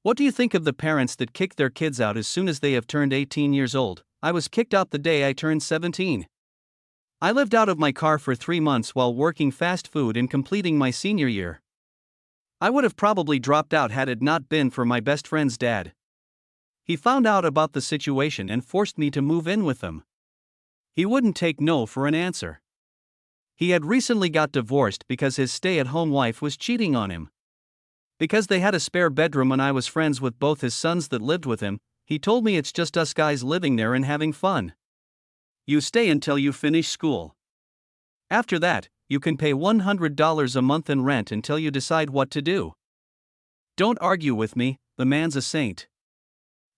What do you think of the parents that kick their kids out as soon as they have turned 18 years old? I was kicked out the day I turned 17. I lived out of my car for 3 months while working fast food and completing my senior year. I would have probably dropped out had it not been for my best friend's dad. He found out about the situation and forced me to move in with them. He wouldn't take no for an answer. He had recently got divorced because his stay-at-home wife was cheating on him. Because they had a spare bedroom and I was friends with both his sons that lived with him, he told me it's just us guys living there and having fun. You stay until you finish school. After that, you can pay $100 a month in rent until you decide what to do. Don't argue with me, the man's a saint.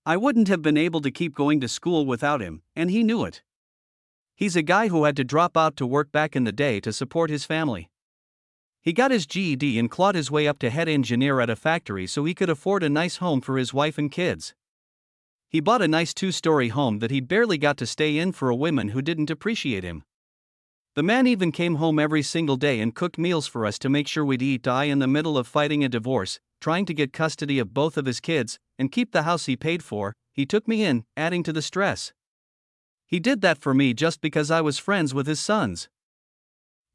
I wouldn't have been able to keep going to school without him, and he knew it. He's a guy who had to drop out to work back in the day to support his family. He got his GED and clawed his way up to head engineer at a factory so he could afford a nice home for his wife and kids. He bought a nice 2-story home that he barely got to stay in for a woman who didn't appreciate him. The man even came home every single day and cooked meals for us to make sure we'd eat. In the middle of fighting a divorce, trying to get custody of both of his kids, and keep the house he paid for, he took me in, adding to the stress. He did that for me just because I was friends with his sons.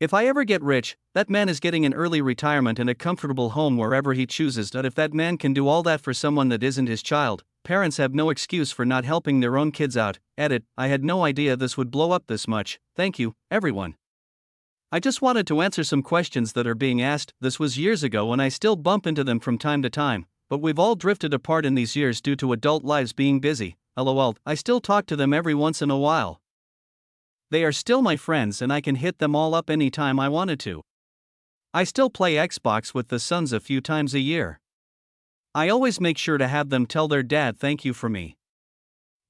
If I ever get rich, that man is getting an early retirement and a comfortable home wherever he chooses. But if that man can do all that for someone that isn't his child, parents have no excuse for not helping their own kids out. Edit, I had no idea this would blow up this much. Thank you, everyone. I just wanted to answer some questions that are being asked. This was years ago and I still bump into them from time to time, but we've all drifted apart in these years due to adult lives being busy. LOL, I still talk to them every once in a while. They are still my friends and I can hit them all up anytime I wanted to. I still play Xbox with the sons a few times a year. I always make sure to have them tell their dad thank you for me.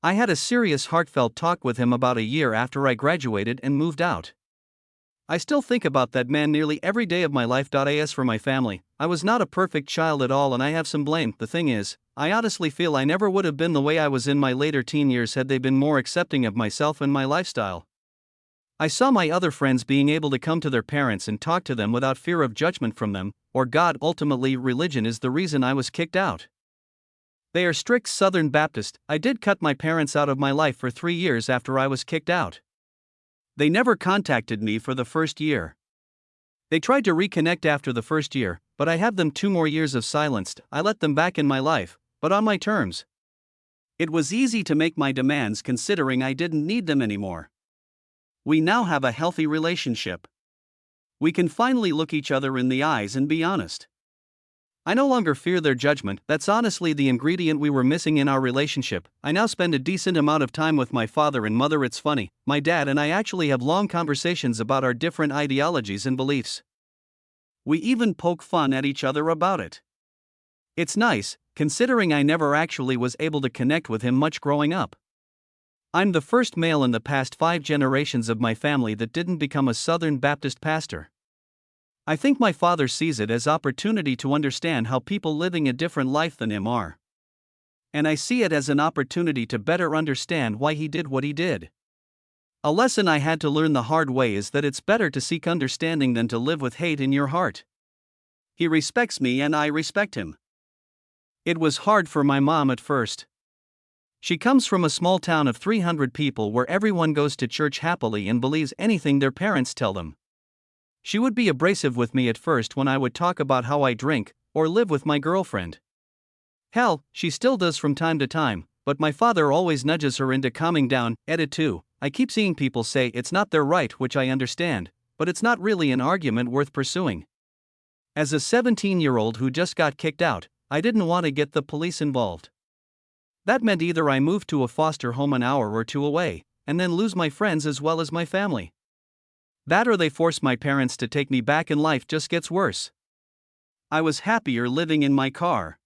I had a serious heartfelt talk with him about a year after I graduated and moved out. I still think about that man nearly every day of my life. As for my family, I was not a perfect child at all and I have some blame. The thing is, I honestly feel I never would have been the way I was in my later teen years had they been more accepting of myself and my lifestyle. I saw my other friends being able to come to their parents and talk to them without fear of judgment from them, or God. Ultimately, religion is the reason I was kicked out. They are strict Southern Baptist. I did cut my parents out of my life for 3 years after I was kicked out. They never contacted me for the first year. They tried to reconnect after the first year, but I have them 2 more years of silence. I let them back in my life, but on my terms. It was easy to make my demands considering I didn't need them anymore. We now have a healthy relationship. We can finally look each other in the eyes and be honest. I no longer fear their judgment. That's honestly the ingredient we were missing in our relationship. I now spend a decent amount of time with my father and mother. It's funny, my dad and I actually have long conversations about our different ideologies and beliefs. We even poke fun at each other about it. It's nice, considering I never actually was able to connect with him much growing up. I'm the first male in the past 5 generations of my family that didn't become a Southern Baptist pastor. I think my father sees it as opportunity to understand how people living a different life than him are. And I see it as an opportunity to better understand why he did what he did. A lesson I had to learn the hard way is that it's better to seek understanding than to live with hate in your heart. He respects me and I respect him. It was hard for my mom at first. She comes from a small town of 300 people where everyone goes to church happily and believes anything their parents tell them. She would be abrasive with me at first when I would talk about how I drink or live with my girlfriend. Hell, she still does from time to time, but my father always nudges her into calming down. Edit 2. I keep seeing people say it's not their right, which I understand, but it's not really an argument worth pursuing. As a 17-year-old who just got kicked out, I didn't want to get the police involved. That meant either I moved to a foster home an hour or 2 away, and then lose my friends as well as my family. That or they force my parents to take me back and life just gets worse. I was happier living in my car.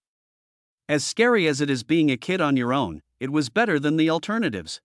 As scary as it is being a kid on your own, it was better than the alternatives.